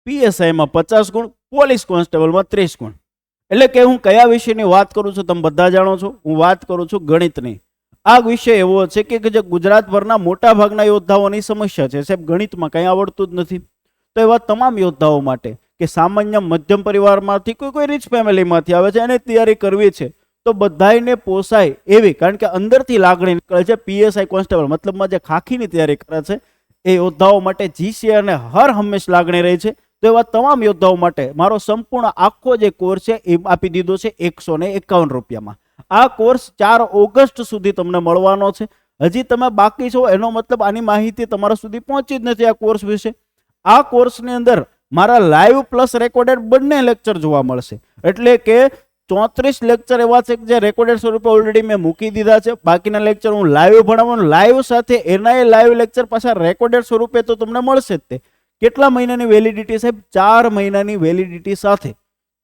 પીએસઆઈમાં 50 ગુણ, પોલીસ કોન્સ્ટેબલમાં 30 ગુણ. એટલે કે હું કયા વિષયની વાત કરું છું તમે બધા જાણો છો, હું વાત કરું છું ગણિતની. આ વિષય એવો છે કે જે ગુજરાતભરના મોટા ભાગના યોદ્ધાઓની સમસ્યા છે, સાહેબ ગણિતમાં કંઈ આવડતું જ નથી. તો એવા તમામ યોદ્ધાઓ માટે કે સામાન્ય મધ્યમ પરિવારમાંથી કોઈ રીચ ફેમિલીમાંથી આવે છે અને તૈયારી કરવી છે, તો બધાને પોસાય એવી, કારણ કે અંદરથી લાગણી નીકળે છે. પીએસઆઈ કોન્સ્ટેબલ મતલબમાં જે ખાખીની તૈયારી કરે છે એ યોદ્ધાઓ માટે જીસીએ અને હર હંમેશ લાગણી રહી છે. તો એવા તમામ યોદ્ધાઓ માટે મારો સંપૂર્ણ આખો જે કોર્સ છે એ આપી દીધો છે 151 રૂપિયામાં. આ કોર્સ 4 ઓગસ્ટ સુધી તમને મળવાનો છે. હજી તમે બાકી છો એનો મતલબ આની માહિતી તમારા સુધી પહોંચી જ નથી આ કોર્સ વિશે. આ કોર્સની અંદર મારા લાઈવ પ્લસ રેકોર્ડેડ બંને લેક્ચર જોવા મળશે. એટલે કે 34 લેક્ચર એવા છે જે રેકોર્ડેડ સ્વરૂપે ઓલરેડી મેં મૂકી દીધા છે. બાકીના લેક્ચર હું લાઈવ ભણાવવાનું, લાઈવ સાથે એના લાઈવ લેક્ચર પાછા રેકોર્ડેડ સ્વરૂપે તો તમને મળશે જ. તે કેટલા મહિનાની વેલિડિટી સાહેબ? 4 મહિનાની વેલિડિટી સાથે.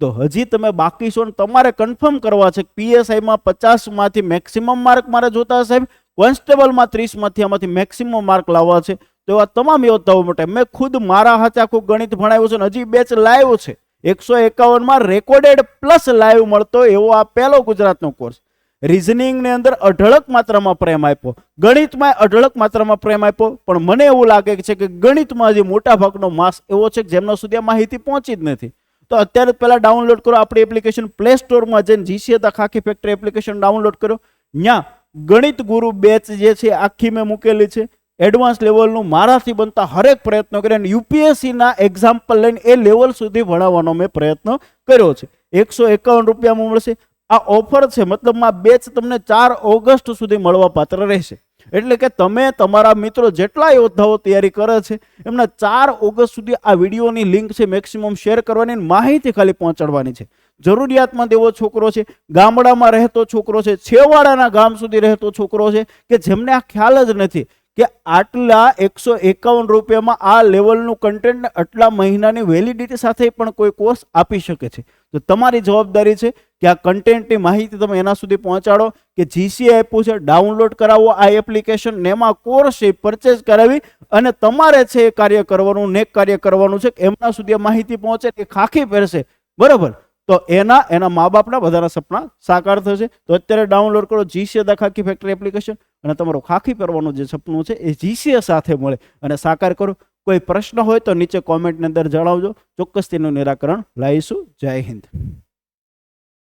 તો હજી તમે બાકી છો ને તમારે કન્ફર્મ કરવા છે કે પીએસઆઈમાં 50માંથી મેક્સિમમ માર્ક મારે જોતા સાહેબ, કોન્સ્ટેબલમાં 30માંથી આમાંથી મેક્સિમમ માર્ક લાવવા છે. તો એવા તમામ યોદ્ધાઓ માટે મેં ખુદ મારા હાથે આખું ગણિત ભણાવ્યું છે અને હજી બેચ લાઈવ છે. 151માં રેકોર્ડેડ પ્લસ લાઈવ મળતો એવો આ પહેલો ગુજરાતનો કોર્સ. રીઝનિંગની અંદર અઢળક માત્રામાં પ્રેમ આપ્યો, ગણિતમાં અઢળક માત્રામાં પ્રેમ આપ્યો, પણ મને એવું લાગે છે કે ગણિતમાં હજી મોટા ભાગનો માસ એવો છે કે જેમના સુધી આ માહિતી પહોંચી જ નથી. તો અત્યારે પહેલા ડાઉનલોડ કરો આપણી એપ્લિકેશન, પ્લે સ્ટોરમાં જઈને GCA the Khakhi factory application download કરો. ત્યાં ગણિત ગુરુ બેચ જે છે આખી મેં મૂકેલી છે. એડવાન્સ લેવલનું મારાથી બનતા હરેક પ્રયત્નો કર્યા અને યુપીએસસીના એક્ઝામ્પલ લઈને એ લેવલ સુધી ભણાવવાનો મેં પ્રયત્ન કર્યો છે. 151 રૂપિયામાં મળશે. આ ઓફર છે, મતલબમાં બેચ તમને 4 ઓગસ્ટ સુધી મળવા પાત્ર રહેશે. એટલે કે તમે તમારા મિત્રો જેટલા યોદ્ધાઓ તૈયારી કરે છે એમના 4 ઓગસ્ટ સુધી આ વિડીયોની લિંક છે મેક્સિમમ શેર કરવાની, માહિતી ખાલી પહોંચાડવાની છે. જરૂરિયાતમંદ એવો છોકરો છે, ગામડામાં રહેતો છોકરો છે, છેવાડાના ગામ સુધી રહેતો છોકરો છે કે જેમને આ ખ્યાલ જ નથી કે આટલા 151 રૂપિયામાં આ લેવલનું કન્ટેન્ટ આટલા મહિનાની વેલિડિટી સાથે પણ કોઈ કોર્સ આપી શકે છે. તો તમારી જવાબદારી છે કે આ કન્ટેન્ટની માહિતી તમે એના સુધી પહોંચાડો કે જીસીએ આપ્યું છે, ડાઉનલોડ કરાવો આ એપ્લિકેશન ને એમાં કોર્સ છે પરચેઝ કરાવી અને તમારે છે એ કાર્ય કરવાનું, નેક કાર્ય કરવાનું છે કે એમના સુધી આ માહિતી પહોંચે કે ખાખી પહેરશે, બરાબર. તો એના મા બાપના બધાના સપના સાકાર થશે. તો અત્યારે ડાઉનલોડ કરો GCA the Khakhi factory application અને તમારું ખાખી પહેરવાનું જે સપનું છે એ જીસીએ સાથે મળે અને સાકાર કરો. કોઈ પ્રશ્ન હોય તો નીચે કોમેન્ટની અંદર જણાવજો, ચોક્કસ તેનું નિરાકરણ લાવીશું. જય હિન્દ.